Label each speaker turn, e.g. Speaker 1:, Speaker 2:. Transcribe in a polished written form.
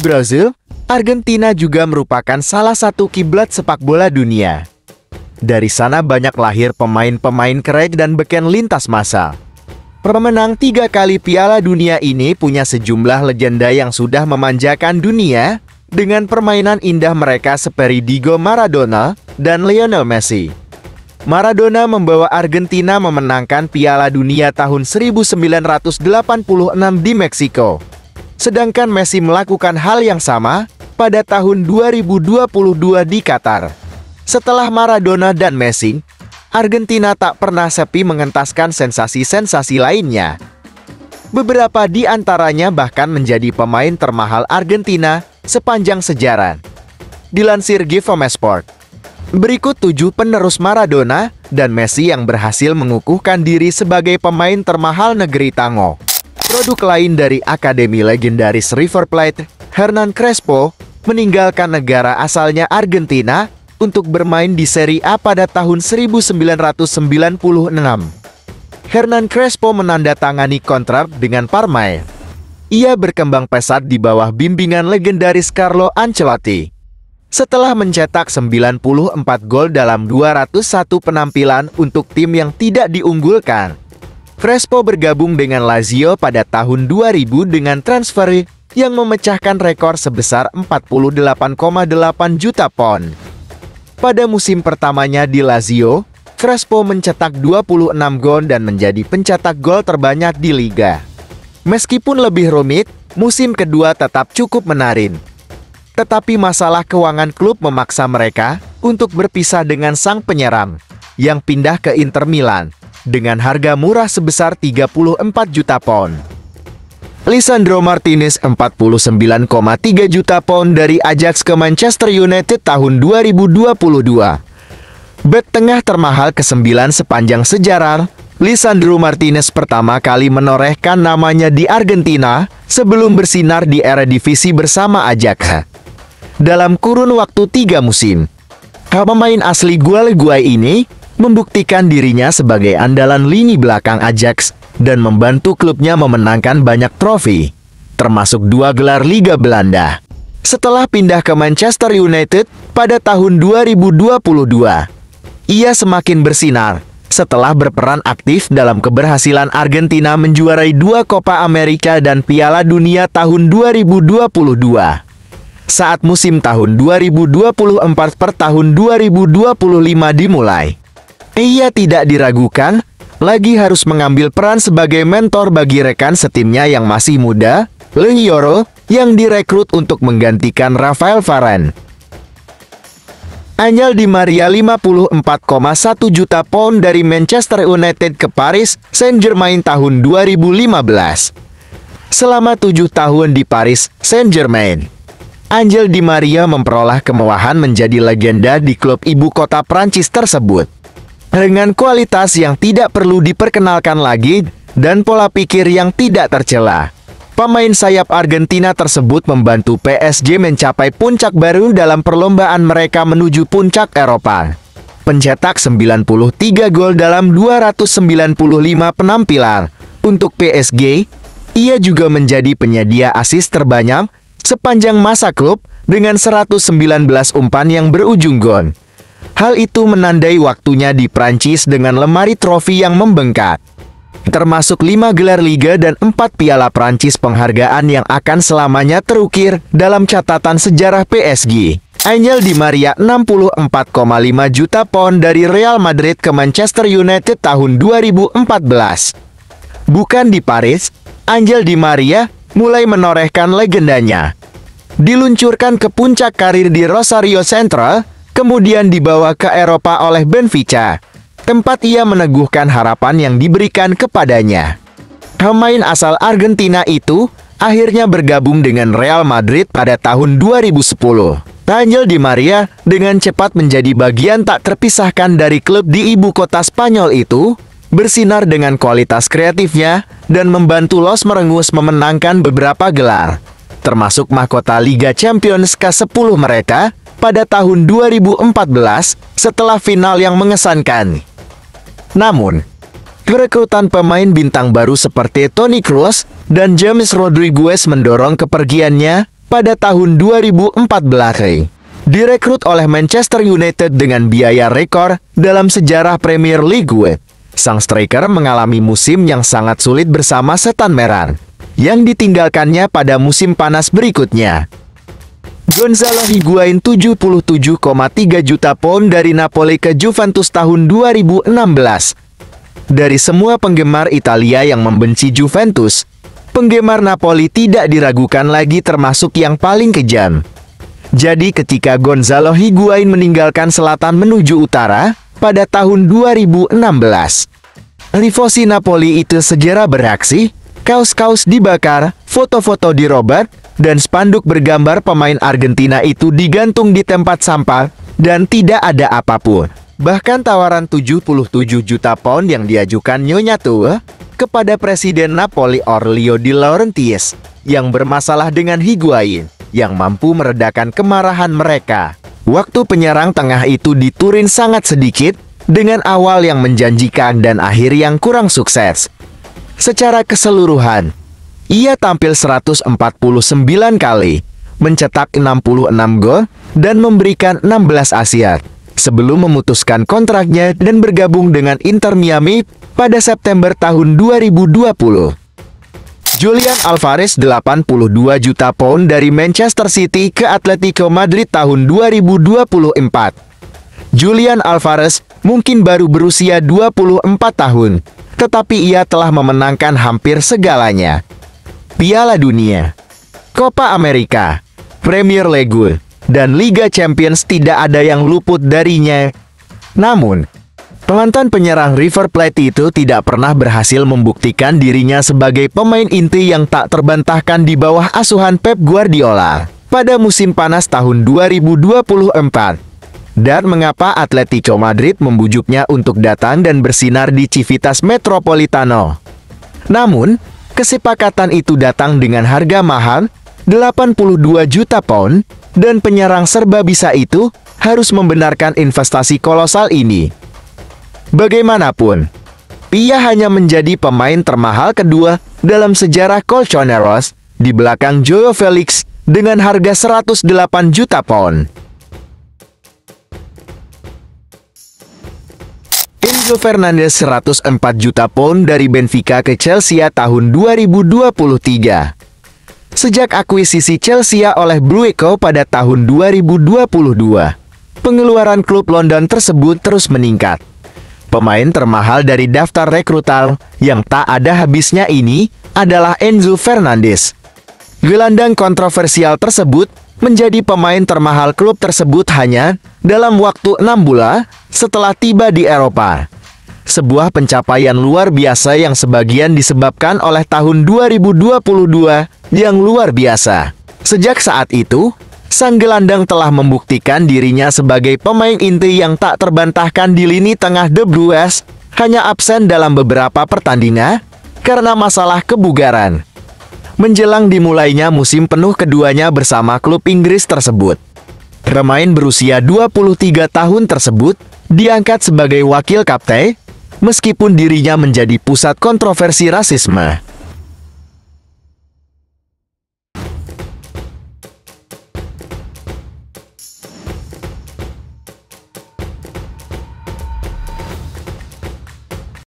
Speaker 1: Brazil, Argentina juga merupakan salah satu kiblat sepak bola dunia. Dari sana banyak lahir pemain-pemain keren dan beken lintas masa. Pemenang 3 kali Piala Dunia ini punya sejumlah legenda yang sudah memanjakan dunia dengan permainan indah mereka seperti Diego Maradona dan Lionel Messi. Maradona membawa Argentina memenangkan Piala Dunia tahun 1986 di Meksiko. Sedangkan Messi melakukan hal yang sama pada tahun 2022 di Qatar. Setelah Maradona dan Messi, Argentina tak pernah sepi mengentaskan sensasi-sensasi lainnya. Beberapa di antaranya bahkan menjadi pemain termahal Argentina sepanjang sejarah. Dilansir GiveAMaSport, berikut 7 penerus Maradona dan Messi yang berhasil mengukuhkan diri sebagai pemain termahal negeri Tango. Produk lain dari Akademi legendaris River Plate, Hernan Crespo, meninggalkan negara asalnya Argentina untuk bermain di Serie A pada tahun 1996. Hernan Crespo menandatangani kontrak dengan Parma. Ia berkembang pesat di bawah bimbingan legendaris Carlo Ancelotti. Setelah mencetak 94 gol dalam 201 penampilan untuk tim yang tidak diunggulkan, Crespo bergabung dengan Lazio pada tahun 2000 dengan transfer yang memecahkan rekor sebesar 48,8 juta pound. Pada musim pertamanya di Lazio, Crespo mencetak 26 gol dan menjadi pencetak gol terbanyak di liga. Meskipun lebih rumit, musim kedua tetap cukup menarik. Tetapi masalah keuangan klub memaksa mereka untuk berpisah dengan sang penyerang yang pindah ke Inter Milan dengan harga murah sebesar 34 juta pound. Lisandro Martinez 49,3 juta pound dari Ajax ke Manchester United tahun 2022. Bek tengah termahal ke-9 sepanjang sejarah, Lisandro Martinez pertama kali menorehkan namanya di Argentina sebelum bersinar di Eredivisie bersama Ajax. Dalam kurun waktu 3 musim, pemain asli Uruguay ini membuktikan dirinya sebagai andalan lini belakang Ajax dan membantu klubnya memenangkan banyak trofi, termasuk 2 gelar Liga Belanda. Setelah pindah ke Manchester United pada tahun 2022, ia semakin bersinar setelah berperan aktif dalam keberhasilan Argentina menjuarai 2 Copa America dan Piala Dunia tahun 2022. Saat musim tahun 2024 per tahun 2025 dimulai, ia tidak diragukan lagi harus mengambil peran sebagai mentor bagi rekan setimnya yang masih muda, Leandro, yang direkrut untuk menggantikan Rafael Varane. Angel Di Maria 54,1 juta pound dari Manchester United ke Paris Saint-Germain tahun 2015. Selama 7 tahun di Paris Saint-Germain, Angel Di Maria memperoleh kemewahan menjadi legenda di klub ibu kota Prancis tersebut. Dengan kualitas yang tidak perlu diperkenalkan lagi dan pola pikir yang tidak tercela, pemain sayap Argentina tersebut membantu PSG mencapai puncak baru dalam perlombaan mereka menuju puncak Eropa. Pencetak 93 gol dalam 295 penampilan untuk PSG, ia juga menjadi penyedia assist terbanyak sepanjang masa klub dengan 119 umpan yang berujung gol. Hal itu menandai waktunya di Prancis dengan lemari trofi yang membengkak, termasuk 5 gelar Liga dan 4 Piala Prancis, penghargaan yang akan selamanya terukir dalam catatan sejarah PSG. Angel Di Maria 64,5 juta pound dari Real Madrid ke Manchester United tahun 2014. Bukan di Paris, Angel Di Maria mulai menorehkan legendanya. Diluncurkan ke puncak karir di Rosario Central, kemudian dibawa ke Eropa oleh Benfica, tempat ia meneguhkan harapan yang diberikan kepadanya. Pemain asal Argentina itu akhirnya bergabung dengan Real Madrid pada tahun 2010. Angel Di Maria dengan cepat menjadi bagian tak terpisahkan dari klub di ibu kota Spanyol itu, bersinar dengan kualitas kreatifnya dan membantu Los Merengues memenangkan beberapa gelar, termasuk mahkota Liga Champions ke-10 mereka pada tahun 2014 setelah final yang mengesankan. Namun, perekrutan pemain bintang baru seperti Toni Kroos dan James Rodriguez mendorong kepergiannya pada tahun 2014. Direkrut oleh Manchester United dengan biaya rekor dalam sejarah Premier League. Sang striker mengalami musim yang sangat sulit bersama Setan Merah, yang ditinggalkannya pada musim panas berikutnya. Gonzalo Higuain 77,3 juta pound dari Napoli ke Juventus tahun 2016. Dari semua penggemar Italia yang membenci Juventus, penggemar Napoli tidak diragukan lagi termasuk yang paling kejam. Jadi ketika Gonzalo Higuain meninggalkan selatan menuju utara pada tahun 2016, tifosi Napoli itu segera beraksi, kaos-kaos dibakar, foto-foto dirobek, dan spanduk bergambar pemain Argentina itu digantung di tempat sampah, dan tidak ada apapun. Bahkan tawaran 77 juta pound yang diajukan Nyonya Tua kepada Presiden Napoli Aurelio De Laurentiis yang bermasalah dengan Higuain, yang mampu meredakan kemarahan mereka. Waktu penyerang tengah itu di Turin sangat sedikit, dengan awal yang menjanjikan dan akhir yang kurang sukses. Secara keseluruhan, ia tampil 149 kali, mencetak 66 gol, dan memberikan 16 assist, sebelum memutuskan kontraknya dan bergabung dengan Inter Miami pada September tahun 2020. Julian Alvarez 82 juta pound dari Manchester City ke Atletico Madrid tahun 2024. Julian Alvarez mungkin baru berusia 24 tahun, tetapi ia telah memenangkan hampir segalanya. Piala Dunia, Copa America, Premier League, dan Liga Champions tidak ada yang luput darinya. Namun, mantan penyerang River Plate itu tidak pernah berhasil membuktikan dirinya sebagai pemain inti yang tak terbantahkan di bawah asuhan Pep Guardiola pada musim panas tahun 2024. Dan mengapa Atletico Madrid membujuknya untuk datang dan bersinar di Civitas Metropolitano? Namun, kesepakatan itu datang dengan harga mahal, 82 juta pound, dan penyerang serba bisa itu harus membenarkan investasi kolosal ini. Bagaimanapun, ia hanya menjadi pemain termahal kedua dalam sejarah Colchoneros, di belakang Joao Felix dengan harga 108 juta pound. Enzo Fernandez 104 juta pound dari Benfica ke Chelsea tahun 2023. Sejak akuisisi Chelsea oleh Brueco pada tahun 2022, pengeluaran klub London tersebut terus meningkat. Pemain termahal dari daftar rekrutan yang tak ada habisnya ini adalah Enzo Fernandez. Gelandang kontroversial tersebut menjadi pemain termahal klub tersebut hanya dalam waktu 6 bulan setelah tiba di Eropa. Sebuah pencapaian luar biasa yang sebagian disebabkan oleh tahun 2022 yang luar biasa. Sejak saat itu, sang gelandang telah membuktikan dirinya sebagai pemain inti yang tak terbantahkan di lini tengah The Blues, hanya absen dalam beberapa pertandingan karena masalah kebugaran. Menjelang dimulainya musim penuh keduanya bersama klub Inggris tersebut, pemain berusia 23 tahun tersebut diangkat sebagai wakil kapten, meskipun dirinya menjadi pusat kontroversi rasisme.